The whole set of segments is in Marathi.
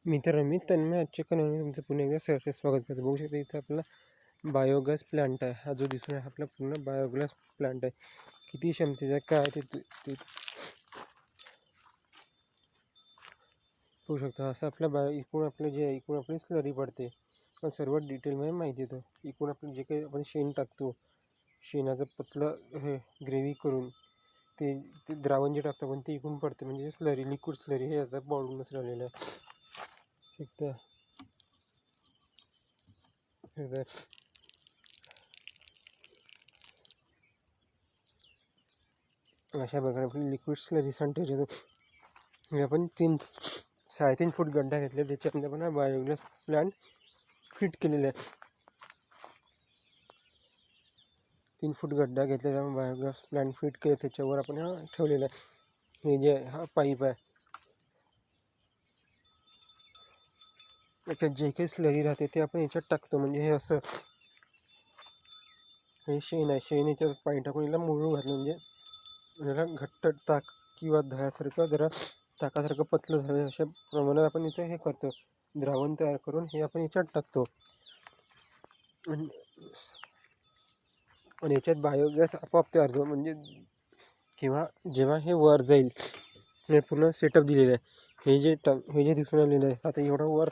मित्रांनो, मी तन्मय आजच्या कन्व्हेन्स तुमचं पुन्हा एकदा सहर्ष स्वागत करतो. बघू शकता इथं आपला बायोगॅस प्लांट आहे. हा जो दिसून आहे आपला पूर्ण बायोगॅस प्लांट आहे. किती क्षमतेचा काय ते बघू शकता. असं आपल्या इकडून आपलं जे आहे इकडून आपली स्लरी पडते, पण सर्व डिटेलमध्ये माहिती येतं. इकडून आपण जे काही आपण शेण टाकतो, शेणाचं पतलं हे ग्रेव्ही करून ते ते द्रावण जे टाकतो आपण ते इकडून पडते, म्हणजे स्लरी लिक्विड स्लरी हे आता पडूनच राहिलेलं आहे. एक अशा प्रकारे आपण लिक्विड स्लरी सांगतो. त्याच्यात आपण 3-3.5 फूट गड्डा घेतला, त्याच्यामध्ये आपण हा बायोगॅस प्लांट फिट केलेला आहे. 3 फूट गड्डा घेतला, त्यामुळे बायोगॅस प्लांट फिट केलं. त्याच्यावर आपण हा ठेवलेला आहे. हे जे हा पाईप आहे, याच्यात जे काही स्लरी राहते ते आपण याच्यात टाकतो. म्हणजे हे असं हे शेण आहे, शेण याच्यात पाणी टाकून याला मोडून घातलं, म्हणजे जरा घट्ट ताक किंवा दह्यासारखं जरा ताकासारखं पतलं झालं अशा प्रमाणात आपण इथं हे करतो. द्रावण तयार करून हे आपण याच्यात टाकतो आणि याच्यात बायोगॅस आपोआप तयार होतो. म्हणजे जेव्हा हे वर जाईल, हे पूर्ण सेटअप दिलेलं आहे. हे जे दिसून आलेलं आहे आता एवढं वर,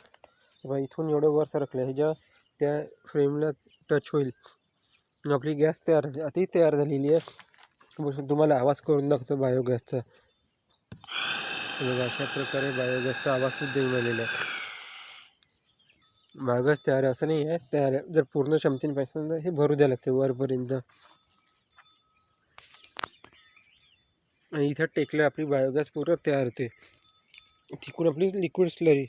इथून एवढं वर सरकलं, हे जेव्हा त्या फ्रेमला टच होईल आपली गॅस तयार झाली. आता ही तयार झालेली आहे. तुम्हाला आवाज करून दाखवतो बायोगॅसचा. बघा, अशा प्रकारे बायोगॅसचा आवाजसुद्धा येऊन आलेला आहे. बायोगॅस तयार आहे असं नाही आहे, तयार आहे. जर पूर्ण क्षमतेने पाहिजे तर हे भरू द्यायला लागते वरपर्यंत. आणि इथं टेकलं आपली बायोगॅस पूर्ण तयार होते. तिकडून आपली लिक्विड स्लरी,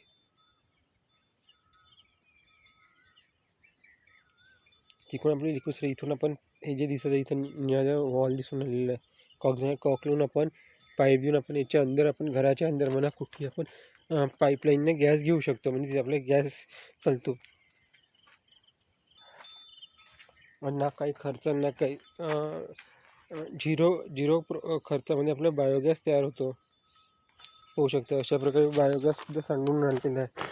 इथून आपण हे जे दिसत आहे इथं निळा वॉल दिसून आलेला आहे, कॉकलून आपण पाईप देऊन आपण याच्या अंदर, आपण घराच्या अंदर म्हणा कुठली आपण पाईपलाईनने गॅस घेऊ शकतो. म्हणजे आपला गॅस चालतो ना काही खर्च ना काही, झिरो खर्चामध्ये आपला बायोगॅस तयार होऊ शकतो. अशा प्रकारे बायोगॅससुद्धा सांगून आणलेला आहे.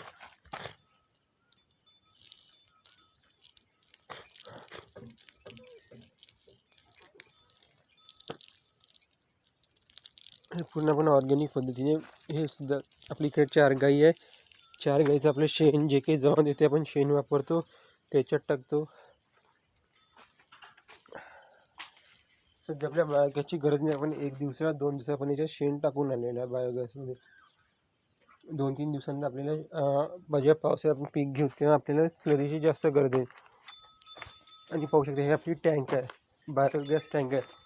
हे पूर्ण आपण ऑर्गॅनिक पद्धतीने, हे सुद्धा आपली इकडे 4 गाई आहे. 4 गाईचं आपलं शेण जे काही जमा देते आपण शेण वापरतो त्याच्यात टाकतो. सध्या आपल्या बायोगॅसची गरज नाही. आपण 1 दिवसा 2 दिवसा आपण याच्यात शेण टाकून आलेलं आहे बायोगॅसमध्ये. 2-3 दिवसांना आपल्याला जेव्हा पावसाळ्यात आपण पीक घेऊ तेव्हा आपल्याला स्लरीची जास्त गरज आहे. आणि पाहू शकता हे आपली टँक आहे, बायोगॅस टँक आहे.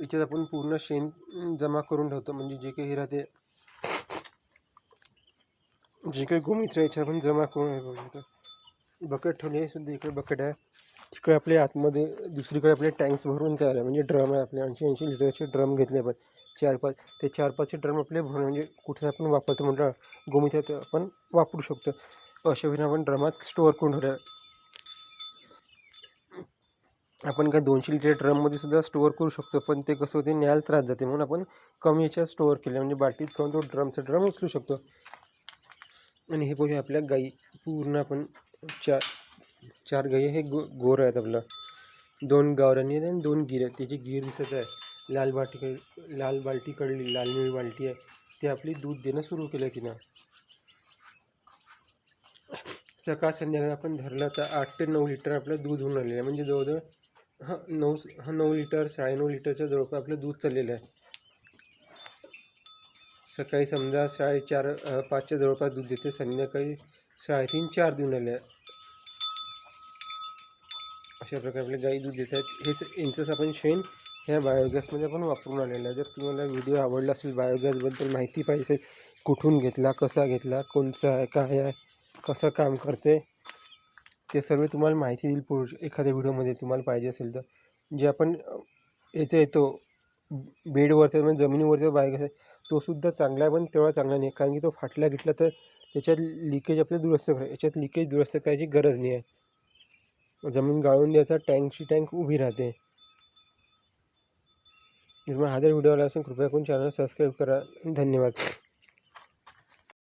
याच्यात आपण पूर्ण शेण जमा करून ठेवतो. म्हणजे जे काही राहते, जे काही गोमूत्र याच्यात आपण जमा करून ठेवतो. बकेट ठेवली आहे, सुद्धा इकडे बकेट आहे. तिकडे आपल्या आतमध्ये दुसरीकडे आपले टँक्स भरून तयार आहे. म्हणजे ड्रम आहे आपले 80-80 लिटरचे ड्रम घेतले आपण 4-5. ते 4-5 ड्रम आपले भरून, म्हणजे कुठे आपण वापरतो म्हणजे गोमूत्र आपण वापरू शकतो. अशा वेळी आपण ड्रमात स्टोअर करून ठेवूया. आपण काय 200 लिटर ड्रममध्ये सुद्धा स्टोअर करू शकतो, पण ते कसं होते, न्यायला त्रास जाते. म्हणून आपण कमी याच्यात स्टोअर केलं, म्हणजे बाटलीत खाऊन तो ड्रम उचलू शकतो. आणि हे बघूया आपल्या गाई पूर्ण आपण 4 गाई हे गोर आहेत. आपलं 2 गावरानी आहेत आणि 2 गिर आहेत. त्याची गिर दिसत आहे, लाल बाल्टी काढली, लाल निळी बाल्टी आहे. ते आपली दूध देणं सुरू केलं तिनं. सकाळ संध्याकाळी आपण धरलं तर 8 ते 9 लिटर आपलं दूध होऊन आलेलं आहे. म्हणजे जवळजवळ 9 लिटर 9.5 लिटरच्या जवळपास आपलं दूध चाललेलं आहे. सकाळी समजा 4:30-5च्या जवळपास दूध देते, संध्याकाळी 3:30-4 देऊन आले आहे. अशा प्रकारे आपले गाई दूध देत आहेत. हेच यांचंच आपण शेण ह्या बायोगॅसमध्ये आपण वापरून आलेलं आहे. जर तुम्हाला व्हिडिओ आवडला असेल, बायोगॅसबद्दल माहिती पाहिजे असेल, कुठून घेतला, कसा घेतला, कोणचा आहे, काय आहे, कसं काम करते, ते सर्व तुम्हाला माहिती देईल एखाद्या व्हिडिओमध्ये तुम्हाला पाहिजे असेल तर. जे आपण याचा येतो बेडवरचा म्हणजे जमिनीवरचा बायोगॅस आहे, तोसुद्धा चांगला आहे, पण तेवढा चांगला नाही. कारण की तो फाटला गिटला तर त्याच्यात लिकेज आपल्याला दुरुस्त करायचं. याच्यात लिकेज दुरुस्त करायची गरज नाही आहे. जमीन गाळून द्यायचा, टँक उभी राहते. तुम्हाला हा जर व्हिडिओ आला असेल, कृपया करून चॅनल सबस्क्राईब करा. धन्यवाद.